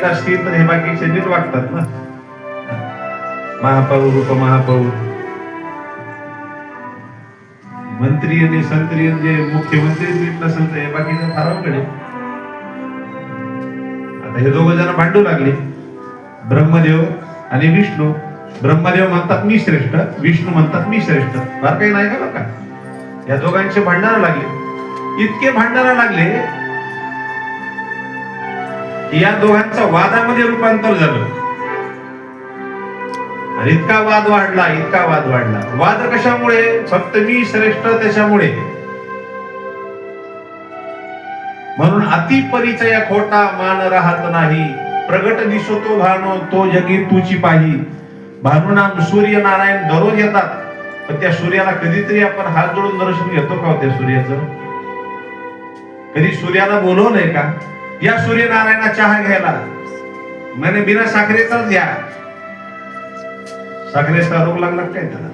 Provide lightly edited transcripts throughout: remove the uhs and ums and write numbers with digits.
वाईट असतील तर हे बाकीचे नीट वागतात ना. महापौर उपमहापौर मंत्री आणि संत्री जे मुख्यमंत्री नीट नसेल तर हे बाकीचं फार अवघड आहे. आता हे दोघं जण भांडू लागले, ब्रह्मदेव आणि विष्णू. ब्रह्मदेव म्हणतात मी श्रेष्ठ, विष्णू म्हणतात मी श्रेष्ठ. फार काही नाही का बघा, या दोघांचे भांडणं लागले. इतके भांडणं लागले की या दोघांचं वादामध्ये रूपांतर झालं. आणि इतका वाद वाढला, इतका वाद वाढला. वाद कशामुळे? फक्त मी श्रेष्ठ त्याच्यामुळे. म्हणून अति परिचय खोटा मान राहत नाही. प्रगट दिसतो भानो तो जगी तुची पाही. भानू नाम सूर्य नारायण दररोज येतात, पण त्या सूर्याला कधीतरी आपण हात जोडून दर्शन घेतो का त्या सूर्याचं? कधी सूर्याला बोलवलंय का? या सूर्यनारायणा चहा घ्यायला, म्हणे बिना साखरेचाच घ्या. साखरेचा रोग लागला काय त्याला?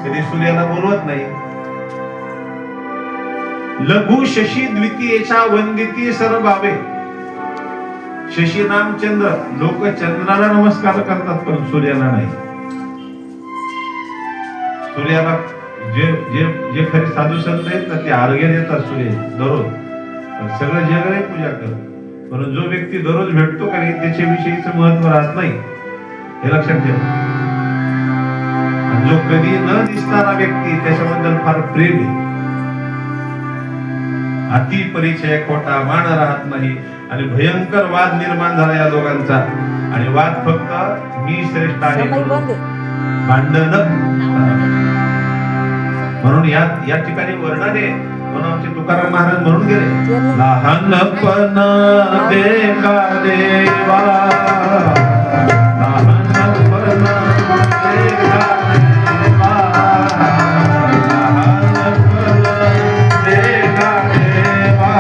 कधी सूर्याला बोलवत नाही. लघु शशी द्वितीयेच्या वंदिती सर्वभावे. शशी नाम चंद्र, लोक चंद्राला नमस्कार करतात पण सूर्याला नाही. सूर्याला जे जे जे खरे साधू संत आहेत ना ते अर्घ्य देतात सूर्य दररोज. सगळं जगही पूजा करत, पण जो व्यक्ती दररोज भेटतो का त्याच्याविषयीचं महत्व राहत नाही, हे लक्षात ठेवा. जो कधी न दिसणारा व्यक्ती त्याच्याबद्दल फार प्रेम आहे. अति परिचय खोटा मान राहत नाही. आणि भयंकर वाद निर्माण झाला या दोघांचा. आणि वाद फक्त मी श्रेष्ठ आहे भांडण. म्हणून या ठिकाणी वर्णने म्हणून आमचे तुकाराम महाराज म्हणून गेले, लहानपण देखा देवा, लहानपण देखा देवा, लहानपण देखा देवा,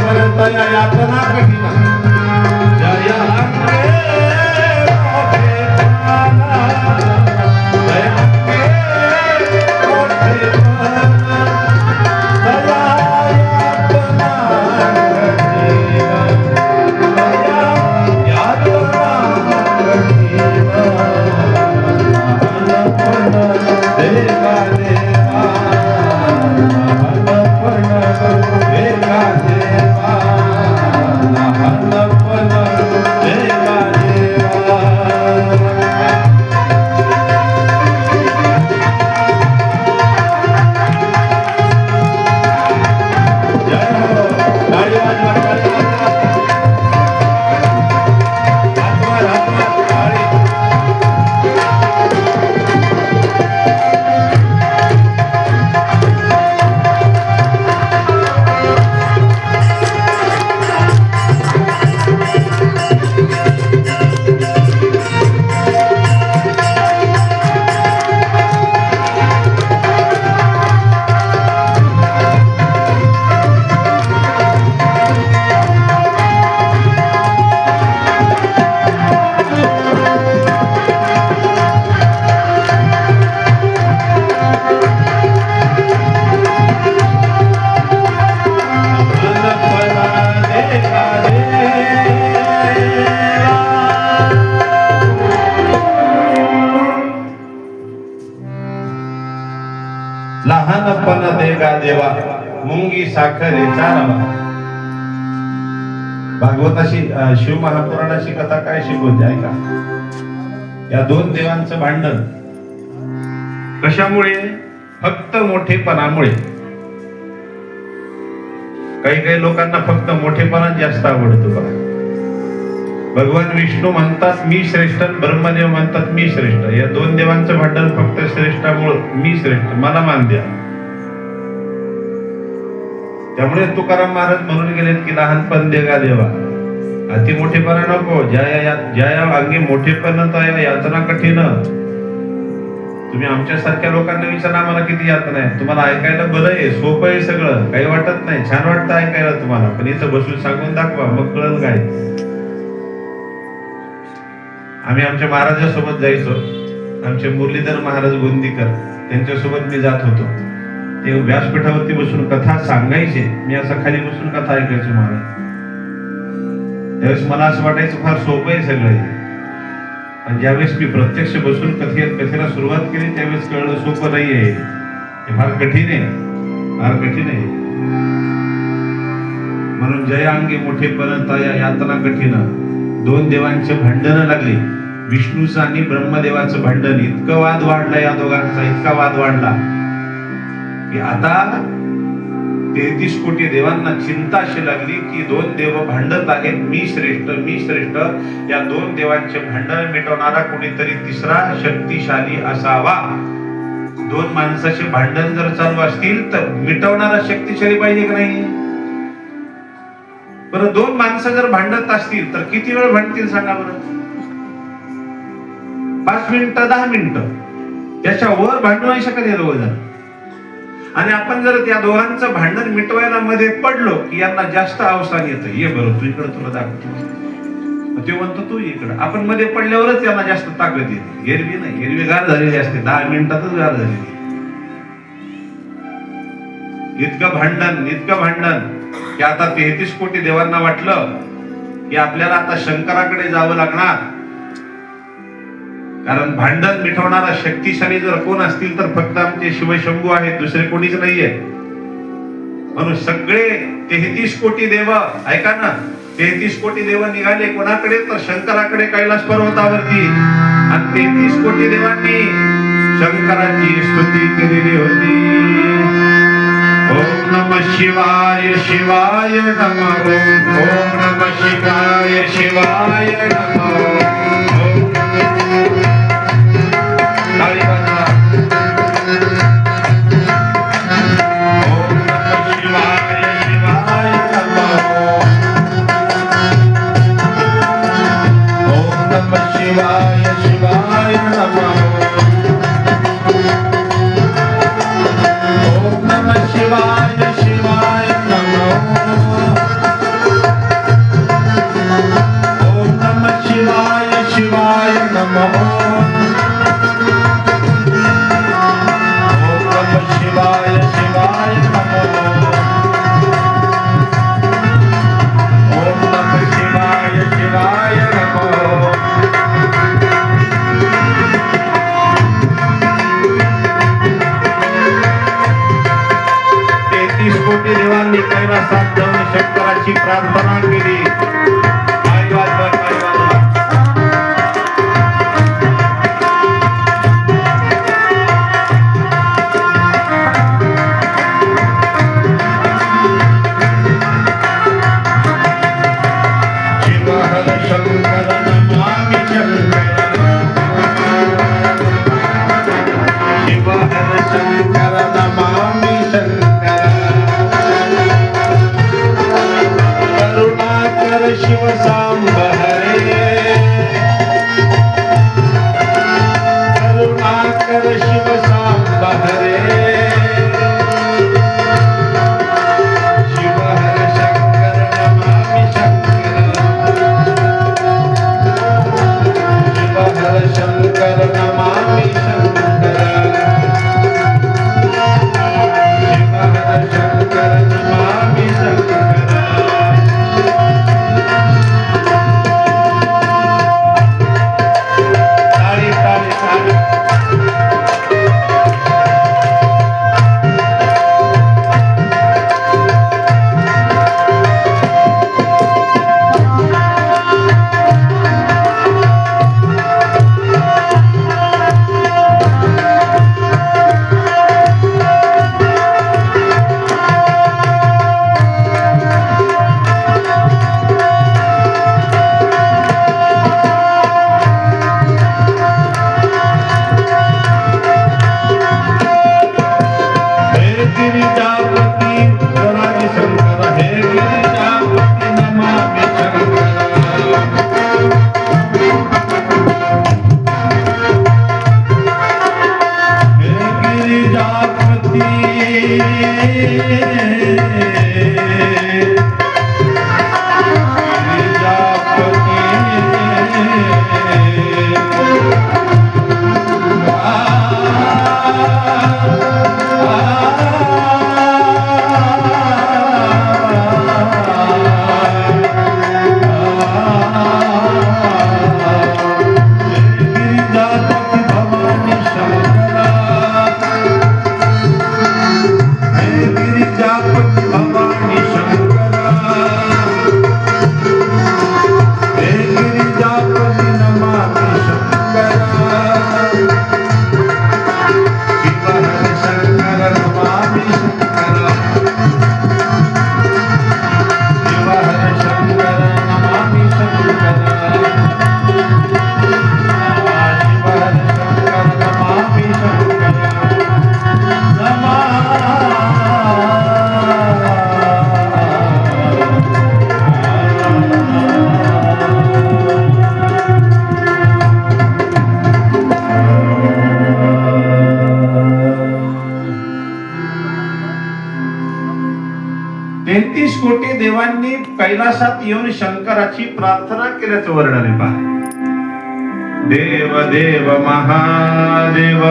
परतया यातना कठीण जय अंगे मोठेपणा जय अंगे मोठेपणा दया यातना लहानपण देगा देवा मुंगी साखरेचा रवा. भागवताशी शिव महापुराणाची कथा काय शिकवते ऐका. या दोन देवांचं भांडण कशामुळे? फक्त मोठेपणामुळे. काही काही लोकांना फक्त मोठेपणा जास्त आवडतो बघा. भगवान विष्णू म्हणतात मी श्रेष्ठ, ब्रह्मदेव म्हणतात मी श्रेष्ठ. या दोन देवांचं भांडण फक्त श्रेष्ठामुळे. मी श्रेष्ठ, मला मान द्या. त्यामुळे तुकाराम महाराज म्हणून गेलेत की लहानपण देगा देवा, अति मोठेपणा नको. ज्या अंगी मोठेपण यातना कठीण. तुम्ही आमच्यासारख्या लोकांना विचारा आम्हाला किती यातना आहे. तुम्हाला ऐकायला बरं आहे, सोपं आहे, सगळं काही वाटत नाही, छान वाटतं ऐकायला तुम्हाला. पण इथं बसून सांगून दाखवा मग कळलं काय. आम्ही आमच्या महाराजासोबत जायचो. आमचे मुरलीधर महाराज गोंदीकर त्यांच्यासोबत मी जात होतो. ते व्यासपीठावरती बसून कथा सांगायचे, मी असं खाली बसून कथा ऐकायचो महाराज. त्यावेळेस मला असं वाटायचं फार सोपं आहे सगळं. पण ज्यावेळेस मी प्रत्यक्ष बसून कथेला सुरुवात केली त्यावेळेस कळलं सोपं नाही आहे, हे फार कठीण आहे, फार कठीण आहे. म्हणून जय अंगी मोठेपणा यातना कठीण. दोन देवांचे भांडण लागले, विष्णूचं आणि ब्रह्मदेवाचं भांडण. इतकं वाद वाढला या दोघांचा, इतका वाद वाढला की आता 33 कोटी देवांना चिंता अशी लागली की दोन देव भांडत आहेत, मी श्रेष्ठ, मी श्रेष्ठ. या दोन देवांचे भांडण मिटवणारा कोणीतरी तिसरा शक्तिशाली असावा. दोन माणसाचे भांडण जर चालू असतील तर मिटवणारा शक्तिशाली पाहिजे की नाही? बरं, दोन माणसं जर भांडत असतील तर किती वेळ भांडतील सांगा बरं? 5 मिनिटं, 10 मिनिटं, त्याच्या वर भांडू नाही शकत हे दोघं जण. आणि आपण जर त्या दोघांचं भांडण मिटवायला मध्ये पडलो की यांना जास्त अवसान येतं. ये बरं तू इकडं, तुला दाखवतो. ते म्हणतो तू इकडं. आपण मध्ये पडल्यावरच त्यांना जास्त ताकद येते. एरवी नाही, एरवी गार झालेली असते, 10 मिनिटातच गार झालेली. इतकं भांडण की आता 33 कोटी देवांना वाटलं की आपल्याला आता शंकराकडे जावं लागणार. कारण भांडण मिटवणारा शक्तिशाली जर कोण असतील तर फक्त आमचे शिवशंभू आहेत, दुसरे कोणीच नाहीये. म्हणून सगळे 33 कोटी देव, ऐका ना, 33 कोटी देव निघाले कोणाकडे? तर शंकराकडे, कैलास पर्वतावरती. आणि 33 कोटी देवांनी शंकराची स्तुती केलेली होती. ओम नमः शिवाय शिवाय नमः. ओम नमः शिवाय शिवाय नमः. कैलासात जाऊन शंकराची प्रार्थना केली. काय वाजवा, काय वाजवा. शिव सांब हरे करुणाकर शिव सांब हरे शिव हर शंकर नमामि शंकर शिव हर शंकर नमामि शंकर शिव हर शंकर नमामि शंकर. कोटी देवांनी कैलासात येऊन शंकराची प्रार्थना केल्याचं वर्णन आहे पहा. देव देव महादेव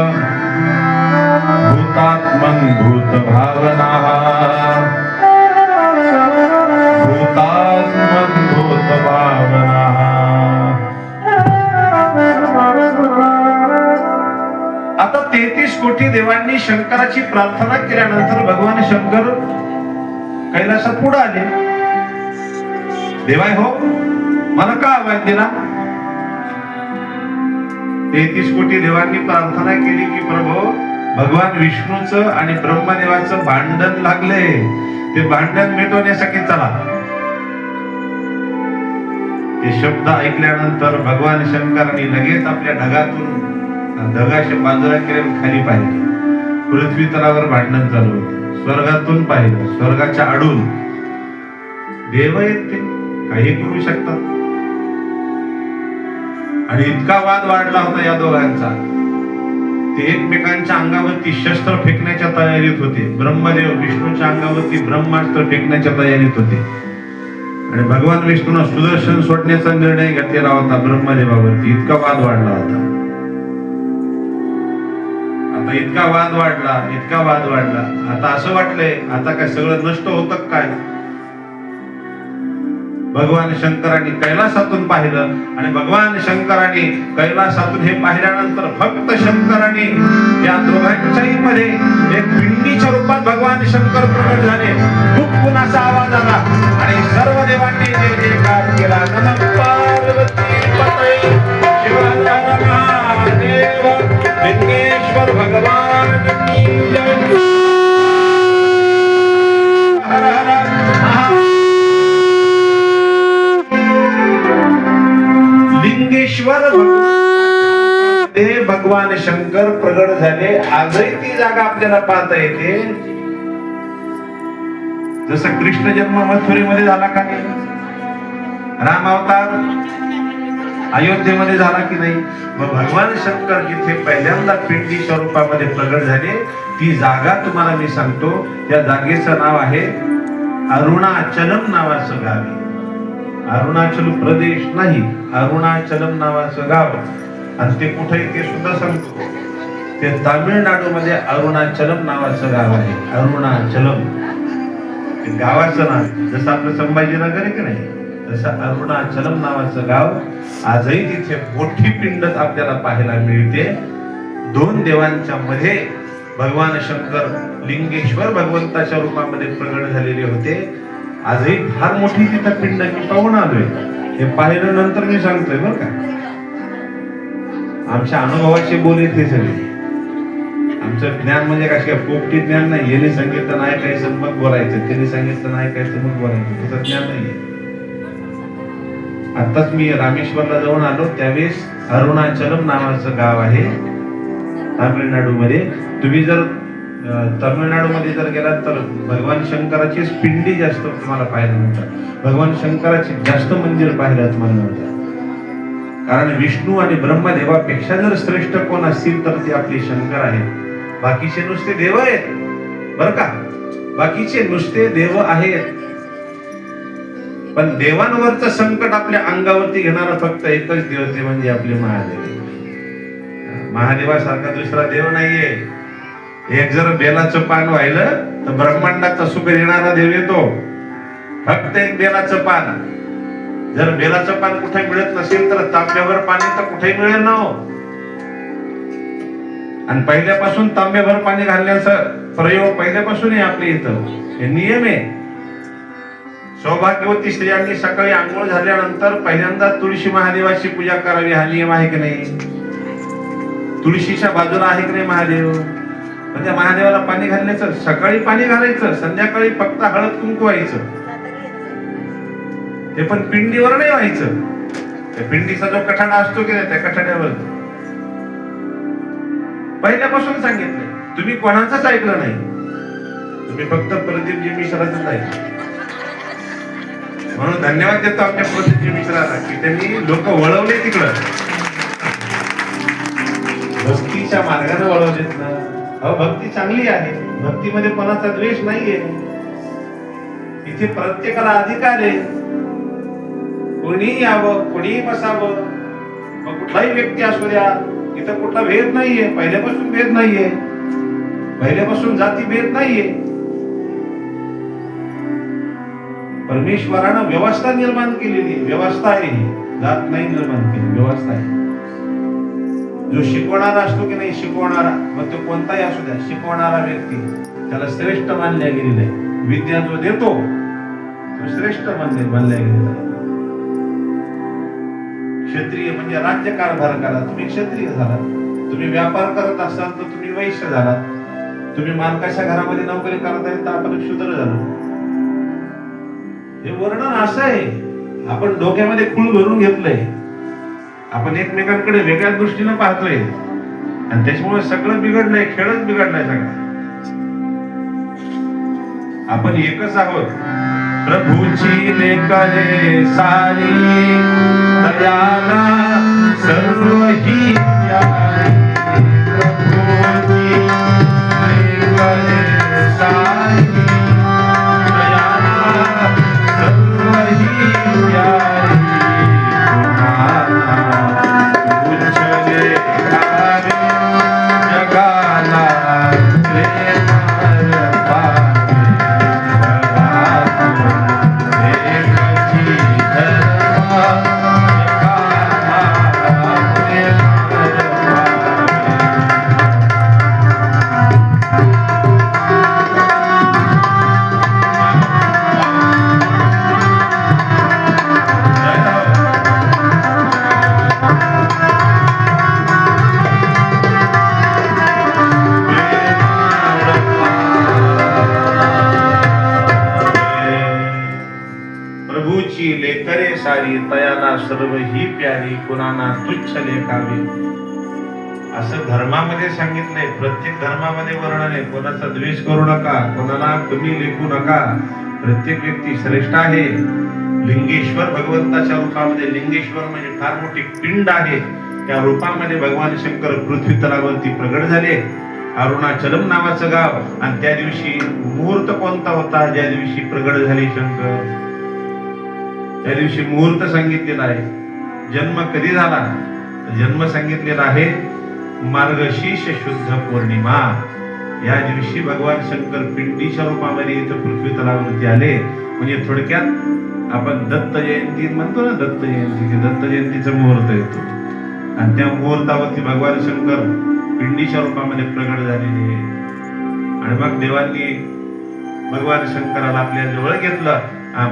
भूतात्मन भूत भावना भूतात्मन भूत भावना. आता 33 कोटी देवांनी शंकराची प्रार्थना केल्यानंतर भगवान शंकर कैलासात पुढे आले. देवाय हो, मला का आवाज दिला? 33 कोटी देवांनी प्रार्थना केली की प्रभू, भगवान विष्णूचं आणि ब्रह्मदेवाचं भांडण लागले, ते भांडण मिटवण्यासाठी चला. ते शब्द ऐकल्यानंतर भगवान शंकरांनी लगेच आपल्या ढगातून ढगाच्या बाजूला केले, खाली पाहिले. पृथ्वी तलावर भांडण चालू होतं. स्वर्गातून पाहिलं, स्वर्गाच्या आडून देव आहेत, ते काही करू शकतात. आणि इतका वाद वाढला होता या दोघांचा, ते एकमेकांच्या अंगावरती शस्त्र फेकण्याच्या तयारीत होते. ब्रह्मदेव विष्णूच्या अंगावरती ब्रह्मास्त्र फेकण्याच्या तयारीत होते. आणि भगवान विष्णूने सुदर्शन सोडण्याचा निर्णय घेतलेला होता ब्रह्मदेवावरती. इतका वाद वाढला होता. आता इतका वाद वाढला, इतका वाद वाढला, आता असं वाटलंय आता काय सगळं नष्ट होतं काय? भगवान शंकरांनी कैलासातून पाहिलं आणि भगवान शंकरांनी कैलासातून हे पाहिल्यानंतर फक्त शंकरांनी या दोघांच्याही मध्ये एक पिंडीच्या रूपात भगवान शंकर प्रकट झाले. खूप कुणाचा आवाज आला आणि सर्व देवांनी जय जयकार केला. नमः पार्वती पतये शिव हर महादेव लिंगेश्वर भगवान की जय. हर हर लिंगेश्वर ते भगवान शंकर प्रगट झाले. आजही ती जागा आपल्याला पाहता येते. जसं कृष्ण जन्म मथुरेमध्ये झाला का नाही, राम अवतार अयोध्येमध्ये झाला की नाही, मग भगवान शंकर जिथे पहिल्यांदा पिंडी स्वरूपामध्ये प्रगट झाले ती जागा तुम्हाला मी सांगतो. त्या जागेचं नाव आहे अरुणाचलम नावाचं गाव आहे. अरुणाचल प्रदेश नाही, अरुणाचलम नावाचं गाव. आणि ते कुठे ते सुद्धा सांगतो. ते तामिळनाडू मध्ये अरुणाचलम नावाचं गाव आहे. अरुणाचलम ते गावाचं नाव. जसं आपलं संभाजीनगर आहे की नाही, तसं अरुणाचलम नावाचं गाव. आजही तिथे मोठी पिंड आपल्याला पाहायला मिळते. दोन देवांच्या मध्ये भगवान शंकर लिंगेश्वर भगवंताच्या रूपामध्ये प्रगट झालेले होते. आजही फार मोठी तिथं पिंड मी पाहून आलोय. हे पाहिलं नंतर मी सांगतोय बरं का. आमच्या अनुभवाचे बोल ते सगळे. आमचं ज्ञान म्हणजे काय पोपटी ज्ञान नाही. याने सांगितलं नाही ऐकायचं मग बोलायचं, त्यांनी सांगितलं नाही ऐकायचं मग बोलायचं, तसं ज्ञान नाहीये. आताच मी रामेश्वरला जाऊन आलो. त्यावेळेस अरुणाचलम नावाचं गाव आहे तामिळनाडू मध्ये. तुम्ही जर तामिळनाडू मध्ये जर गेलात तर भगवान शंकराची पिंडी जास्त तुम्हाला पाहायला मिळतात. भगवान शंकराचे जास्त मंदिर पाहायला तुम्हाला मिळतात. कारण विष्णू आणि ब्रह्मदेवापेक्षा जर श्रेष्ठ कोण असतील तर ते आपले शंकर आहेत. बाकीचे नुसते देव आहेत बर का. बाकीचे नुसते देव आहेत. पण देवांवरचं संकट आपल्या अंगावरती घेणारा फक्त एकच देव, ते म्हणजे आपले महादेव. महादेवासारखा दुसरा देव नाहीये. एक जर बेलाचं पान व्हायलं तर ब्रह्मांडाचा सुख देणारा देव येतो. फक्त एक बेलाचं पान. जर बेलाचं पान कुठे मिळत नसेल तर तांब्याभर पाणी तर कुठेही मिळेल ना हो. आणि पहिल्यापासून तांब्याभर पाणी घालण्याचा प्रयोग पहिल्यापासून आहे आपल्या इथं. हे नियम आहे. सौभाग्यवती स्त्रियांनी सकाळी आंघोळ झाल्यानंतर पहिल्यांदा तुळशी महादेवाची पूजा करावी, हा नियम आहे की नाही. तुळशीच्या बाजूला आहे की नाही महादेव. म्हणजे महादेवाला पाणी घालण्याचं, सकाळी पाणी घालायचं, संध्याकाळी फक्त हळद कुंकू व्हायचं. ते पण पिंडीवर नाही व्हायचं. त्या पिंडीचा जो कठाडा असतो की नाही त्या कठाड्यावर. पहिल्यापासून सांगितलंय. तुम्ही कोणाचंच ऐकलं नाही. तुम्ही फक्त प्रदीपजी मिश्राचंच ऐकलं. म्हणून धन्यवाद देतो आमच्या प्रदीपजी मिश्राला की त्यांनी लोक वळवले तिकडं. भक्तीच्या मार्गाने वळवलेत ना. भक्ती चांगली आहे. भक्तीमध्ये कोणाचा द्वेष नाहीये. इथे प्रत्येकाला अधिकार आहे. कोणीही यावं, कोणीही बसावं, मग कुठलाही व्यक्ती असू द्या. इथं कुठला भेद नाहीये. पहिल्यापासून भेद नाहीये. पहिल्यापासून जाती भेद नाहीये. परमेश्वरानं व्यवस्था निर्माण केलेली. व्यवस्था आहे ही, जात नाही निर्माण केली, व्यवस्था आहे. जो शिकवणारा असतो की नाही, शिकवणारा, मग तो कोणताही असू द्या, शिकवणारा व्यक्ती त्याला श्रेष्ठ मानल्या गेलेला आहे. विद्या जो देतो तो श्रेष्ठ मानल्या गेलेला आहे. क्षत्रिय म्हणजे राज्यकारभार करा, तुम्ही क्षत्रिय झाला. तुम्ही व्यापार करत असाल तर तुम्ही वैश्य झाला. तुम्ही मालकाच्या घरामध्ये नोकरी करताय तर आपण शूद्र झालो. हे वर्णन असं आहे. आपण डोक्यामध्ये खूळ भरून घेतलंय. आपण एकमेकांकडे वेगळ्या दृष्टीने पाहतोय आणि त्याच्यामुळे सगळं बिघडलंय. खेळच बिघडलाय सगळा. आपण एकच आहोत. प्रभूची लेकरे सारी दयाला सर्व ही प्रभूची लेकरे सारी दयाला सर्व ही तोची लेकरे सारी तयाला सर्व ही प्यारी कुणाना तुच्छ लेखावी. असं धर्मामध्ये सांगितलंय. प्रत्येक धर्मामध्ये वर्णन आहे. कोणाचा द्वेष करू नका, कोणाला कमी लेखू नका. प्रत्येक व्यक्ती श्रेष्ठ आहे. लिंगेश्वर भगवंताच्या रूपामध्ये, लिंगेश्वर म्हणजे फार मोठी पिंड आहे, त्या रूपामध्ये भगवान शंकर पृथ्वी तलावरती प्रगट झाले. अरुणाचलम नावाचं गाव. आणि त्या दिवशी मुहूर्त कोणता होता? ज्या दिवशी प्रगट झाले शंकर, त्या दिवशी मुहूर्त सांगितलेला आहे. जन्म कधी झाला? जन्म सांगितलेला आहे मार्गशीर्ष शुद्ध पौर्णिमा. या दिवशी भगवान शंकर पिंडीच्या रूपामध्ये इथं पृथ्वी तलावरती आले. म्हणजे थोडक्यात आपण दत्त जयंती म्हणतो ना, दत्त जयंती, दत्त जयंतीचा मुहूर्त येतो आणि त्या मुहूर्तावरती भगवान शंकर पिंडीच्या रूपामध्ये प्रगट झालेले. आणि मग देवांनी भगवान शंकराला आपल्या जवळ घेतलं,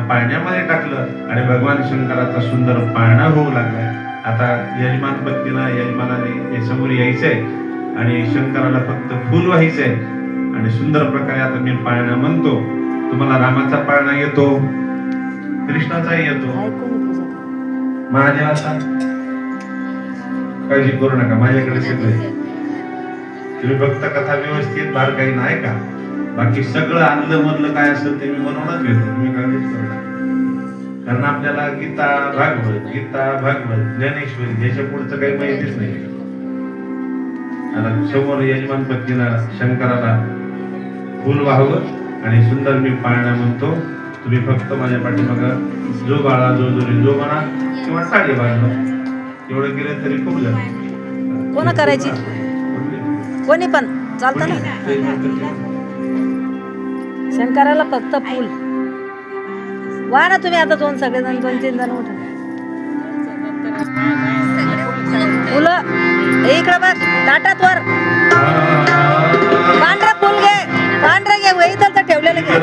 पाळण्यामध्ये टाकलं आणि भगवान शंकराचा सुंदर पाळणा होऊ लागलाय. आता यजमान पत्नीला यजमानाने समोर यायचंय आणि शंकराला फक्त फुल व्हायचंय. आणि सुंदर प्रकारे आता मी पाळणा म्हणतो. तुम्हाला रामाचा पाळणा येतो, कृष्णाचाही येतो, महादेवाचा. काळजी करू नका, माझ्याकडे सगळे. तुम्ही फक्त कथा व्यवस्थित बार काही नाही का, बाकी सगळं आणलं मधलं काय असेल ते मी म्हणूनच घेतो. तुम्ही काळजीच करू नका. कारण आपल्याला गीता भागवत ज्ञानेश्वरी याच्या पुढचं काही माहितीच नाही. आता समोर यजमान पत्नीला शंकराला फुल व्हावं आणि सुंदर मी पाळणा म्हणतो. तुम्ही फक्त माझ्या पाठीमागं जो बाळा जो जोरी जो म्हणा किंवा साडी बांधलं, एवढं केलं तरी खूप झालं. कोण करायची? कोणी पण चालतं ना. शंकराला फक्त फुल वा ना तुम्ही. आता सगळेजण 2-3 जण उठा. फुलं इकडं बघ, ताटात वर पांढरा फुल घे, पांढरा घे, वहीतलं ठेवलेलं घे.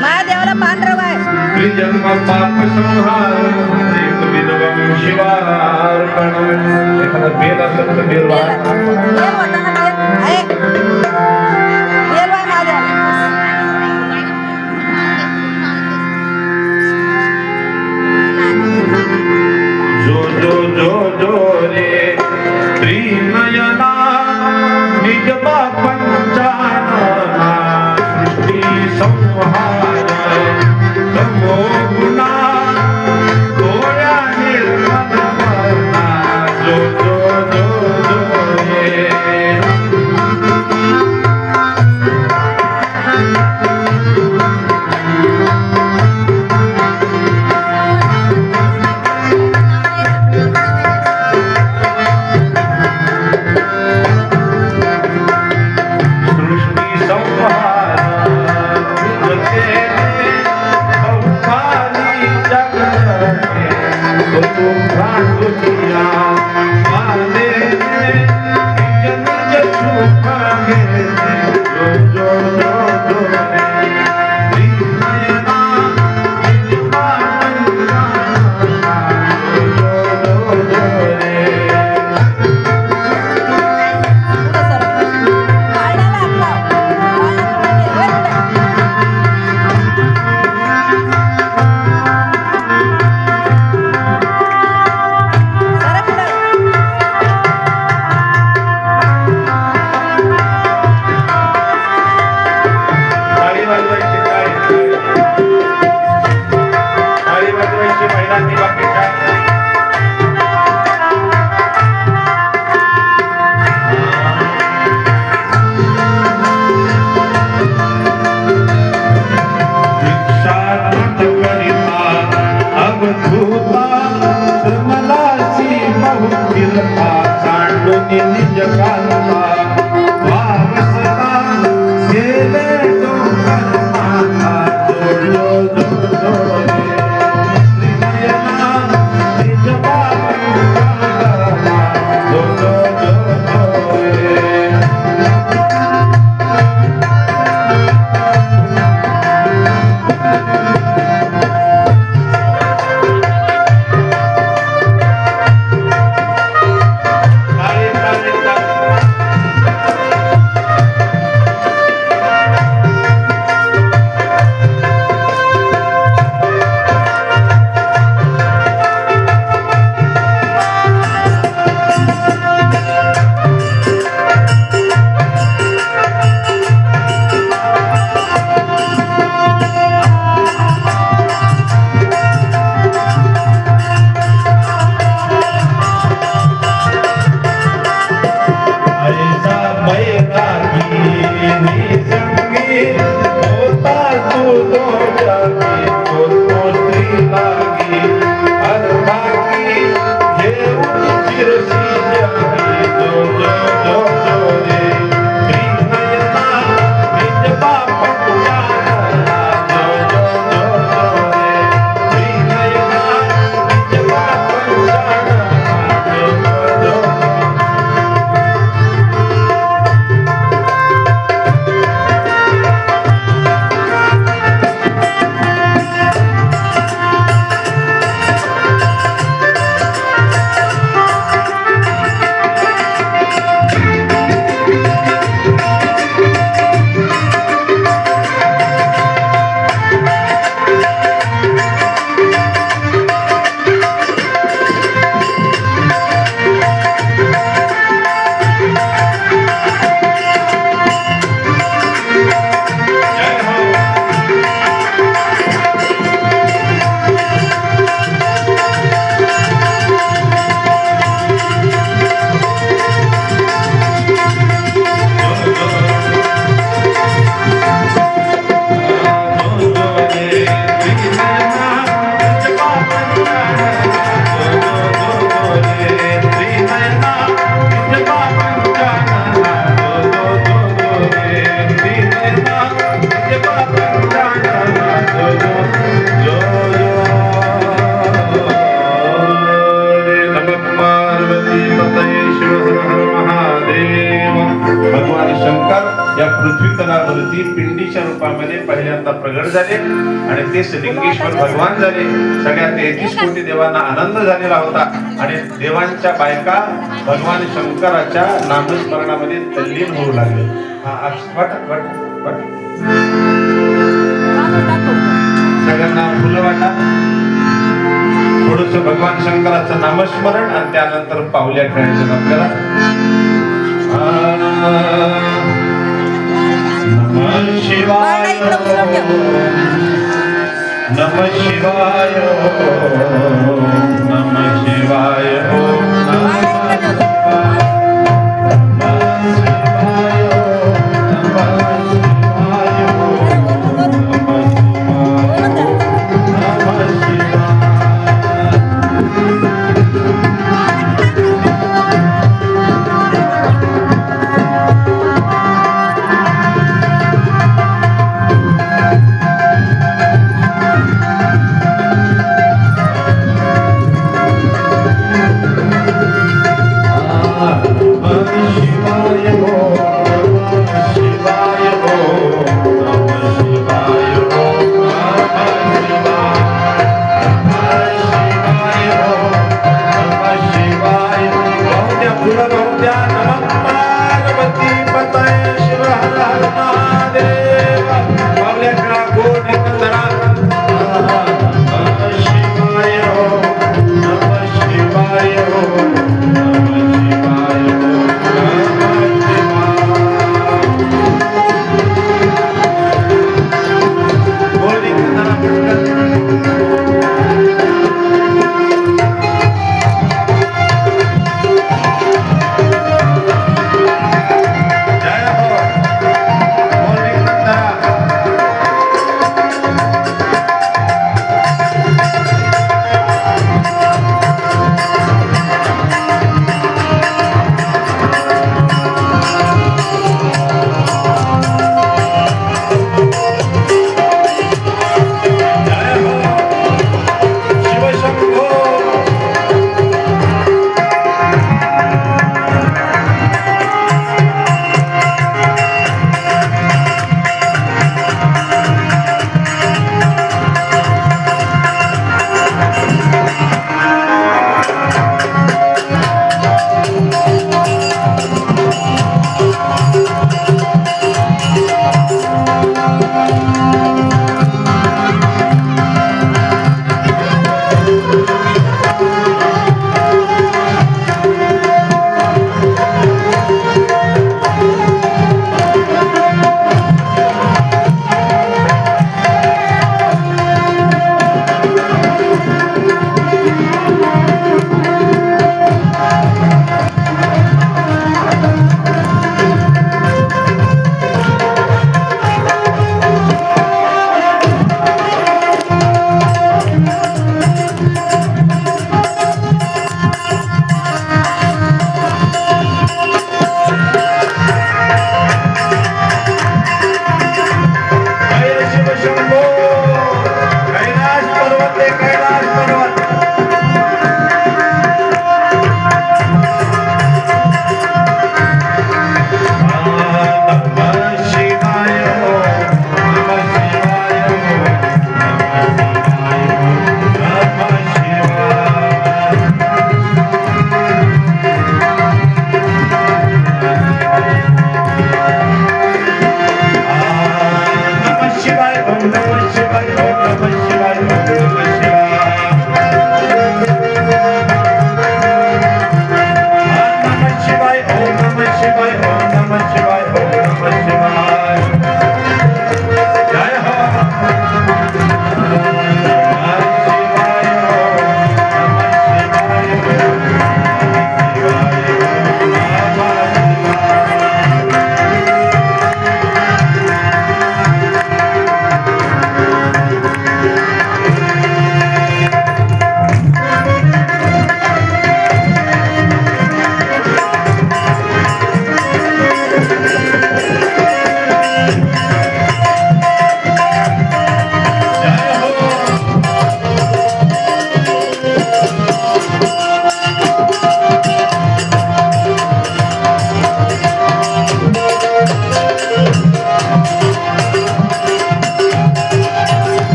माझ्या देवाला पांढरं वाय. बेल होता ना, बेल आहे. बेल वाय माझ्या. जो जो जो जो रे त्रिनयना निज पंचानना सृष्टि संहार तमो गुणा गोया निर्मला. जो जो जो जो रे संगी होता तू तो जागी तो स्त्री लागी अरभागी घेऊन फिरसी जगी जो जो जो जो रे श्री नयना निज बाप पुजारा जो जो जो जो रे श्री नयना निज बाप पुजारा जो जो जो जय हो भगवान शंकर या पृथ्वी तलावरती पिंडीच्या रूपामध्ये पहिल्यांदा प्रगट झाले आणि ते लिंगेश्वर भगवान झाले. सगळ्या 33 कोटी देवांना आनंद झालेला होता आणि देवांच्या बायका भगवान शंकराच्या नामस्मरणामध्ये तल्लीन होऊ लागले. सगळ्यांना फुलं वाटा. थोडस भगवान शंकराचं नामस्मरण आणि त्यानंतर पावल्या खेळायचं आपल्याला. नमः शिवाय नमः शिवाय नमः शिवाय